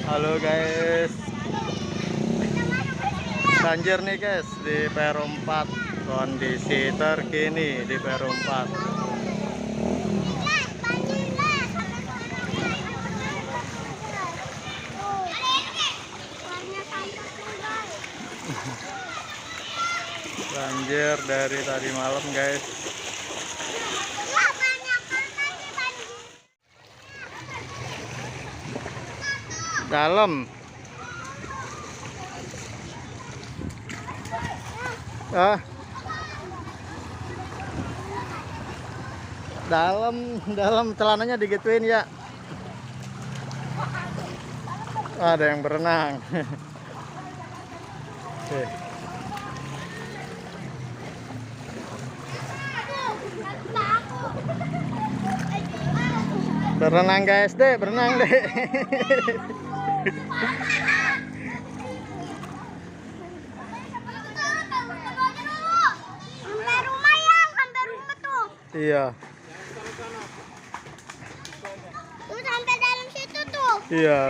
Halo guys, banjir nih guys di Perum 4. Kondisi terkini di Perum 4. Banjir dari tadi malam guys. Dalam. Dalam celananya digituin ya. Ada yang berenang. Berenang guys, berenang deh. Sampai rumah ya, sampai rumah tuh. Iya. Tuh sampai dalam situ tuh. Iya.